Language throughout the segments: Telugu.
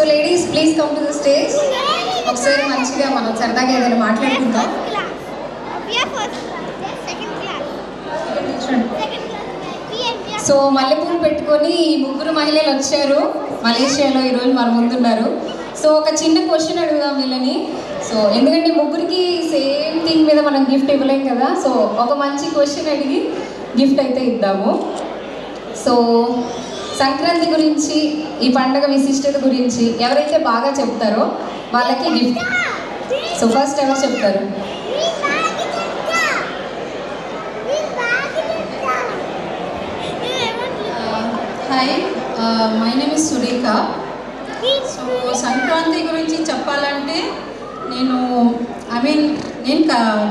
ladies, please come to the stage. ఒకసారి మంచిగా మనం సరదాగా ఏదైనా మాట్లాడుకుందాం. సో మల్లెపూలు పెట్టుకొని ఈ ముగ్గురు మహిళలు వచ్చారు మలేషియాలో ఈరోజు మన ముందున్నారు. సో ఒక చిన్న క్వశ్చన్ అడుగుదాం వీళ్ళని. సో ఎందుకంటే ముగ్గురికి సేమ్ థింగ్ మీద మనం గిఫ్ట్ ఇవ్వలేం కదా. సో ఒక మంచి క్వశ్చన్ అడిగి గిఫ్ట్ అయితే ఇద్దాము. సో సంక్రాంతి గురించి, ఈ పండగ విశిష్టత గురించి ఎవరైతే బాగా చెప్తారో వాళ్ళకి గిఫ్ట్. సో ఫస్ట్ ఎవరు చెప్తారు? Hi, my name is Surekha. So Sankranti గురించి చెప్పాలంటే నేను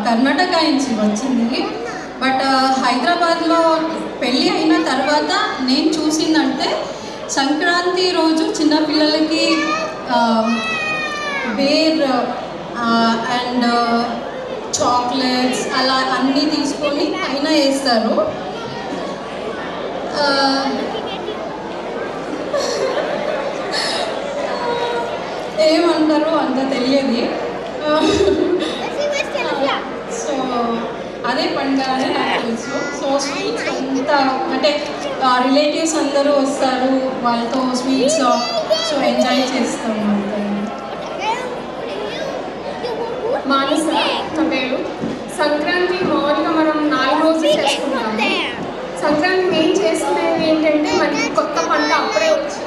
కర్ణాటక నుంచి వచ్చింది. బట్ హైదరాబాద్లో పెళ్ళి అయిన తర్వాత నేను చూసిందంటే సంక్రాంతి రోజు చిన్నపిల్లలకి బేర్ అండ్ చాక్లెట్స్ అలా అన్నీ తీసుకొని పైన వేస్తారు. ఏమంటారు అంత తెలియదు. సో అదే పండుగ అని నాకు తెలుసు. సో స్వీట్స్ అంతా అంటే రిలేటివ్స్ అందరూ వస్తారు, వాళ్ళతో స్వీట్స్ సో ఎంజాయ్ చేస్తాం అంతా. మానస నా పేరు. సంక్రాంతి మామూలుగా మనం 4 రోజులు చేసుకుంటాము. సంక్రాంతి మెయిన్ చేసుకునేది ఏంటంటే మనకి కొత్త పంట అప్పుడే వచ్చి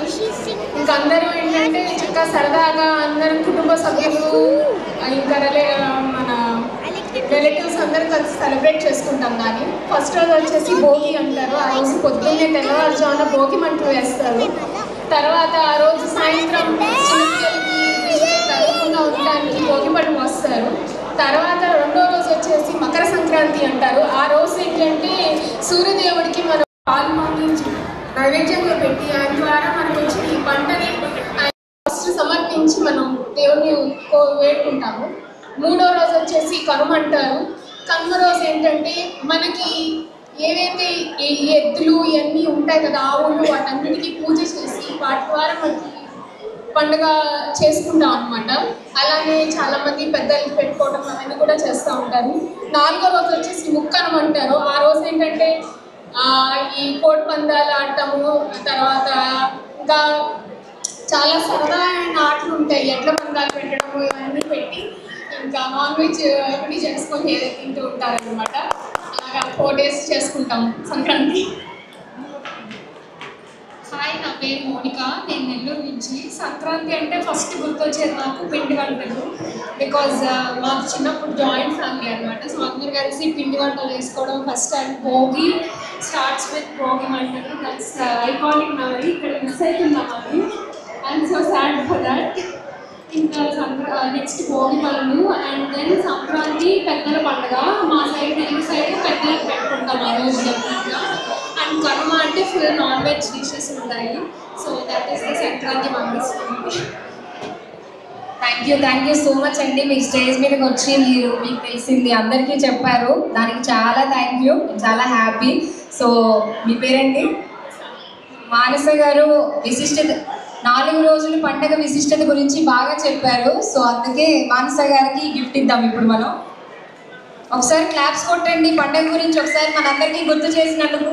ఇంకా అందరూ ఏంటంటే చక్కగా సరదాగా అందరం కుటుంబ సభ్యులు ఇంకా మన రిలేటివ్స్ అందరూ కలిసి సెలబ్రేట్ చేసుకుంటాం. దాన్ని ఫస్ట్ రోజు వచ్చేసి భోగి అంటారు. ఆ రోజు పొద్దున్నే తెల్లవారుజామున భోగి మంటలు వేస్తారు. తర్వాత ఆ రోజు సాయంత్రం చిన్నపిల్లలకి తరగకుండా ఉండడానికి భోగి పళ్ళు వస్తారు. తర్వాత రెండో రోజు వచ్చేసి మకర సంక్రాంతి అంటారు. ఆ రోజు ఏంటంటే సూర్యదేవుడికి మనం పాలు మార్నించి నైవేద్యంగా పెట్టి ఆయన ద్వారా మనకు వచ్చిన ఈ పంటని ఫస్ట్ సమర్పించి మనం దేవుడిని వేడుకుంటాము. మూడో రోజు వచ్చేసి కనుమ అంటారు. కనుమ రోజు ఏంటంటే మనకి ఏవైతే ఈ ఎద్దులు ఇవన్నీ ఉంటాయి కదా, ఆవులు, వాటన్నిటికీ పూజ చేసి వాటి ద్వారా మనకి పండుగ చేసుకుంటాం అనమాట. అలానే చాలామంది పెద్దలు పెట్టుకోవడం అవన్నీ కూడా చేస్తూ ఉంటారు. నాలుగో రోజు వచ్చేసి ముక్కనం అంటారు. ఆ రోజు ఏంటంటే ఈ కోడి పందాలు ఆడటము, తర్వాత ఇంకా చాలా సరదామైన ఆటలు ఉంటాయి, ఎడ్ల పందాలు పెట్టడము, ఇవన్నీ పెట్టి ఇంకా నాన్ వెజ్ ఇవన్నీ చేసుకొని తింటూ ఉంటారనమాట. అలాగా 4 days చేసుకుంటాం సంక్రాంతి. హాయ్, నా పేరు మోనిక. నేను నెల్లూరు నుంచి. సంక్రాంతి అంటే ఫస్ట్ గుర్తొచ్చేది నాకు పిండి వంటలు. బికాజ్ మాకు చిన్నప్పుడు జాయింట్ ఫ్యామిలీ అనమాట. సో అందరు కలిసి పిండి వంటలు వేసుకోవడం. First and Bhogi starts with Bhogi మంటలు. That's iconic memory. ఇక్కడ మిస్ అవుతున్నాం అది. I'm so sad for that. ఇంకా నెక్స్ట్ భోగి పనులు అండ్ దెన్ సంక్రాంతి పెద్దల పండుగ. మా సైడ్ తెలుగు సైడ్ పెద్దలకు పెట్టుకుంటాం ఆ రోజు డెఫినెట్గా. అండ్ కనుమ అంటే ఫుల్ నాన్ వెజ్ డిషెస్ ఉంటాయి. So that is the Sankranti memories. Thank you so much అండి. మీ స్టేజ్ మీదకి వచ్చి మీకు తెలిసింది అందరికీ చెప్పారు, దానికి చాలా థ్యాంక్ యూ. చాలా హ్యాపీ. సో మీ పేరండి? మానస గారు విశిష్టత 4 రోజుల పండగ విశిష్టత గురించి బాగా చెప్పారు. సో అందుకే మానస గారికి గిఫ్ట్ ఇద్దాం ఇప్పుడు మనం. ఒకసారి క్లాప్స్ కొట్టండి పండగ గురించి ఒకసారి మనందరికీ గుర్తు చేసినందుకు.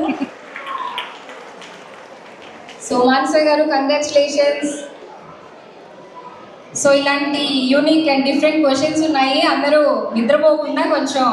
సో మానస గారు కంగ్రాచులేషన్స్. సో ఇలాంటి యూనిక్ అండ్ డిఫరెంట్ క్వశ్చన్స్ ఉన్నాయి. అందరూ నిద్రపోకుండా కొంచెం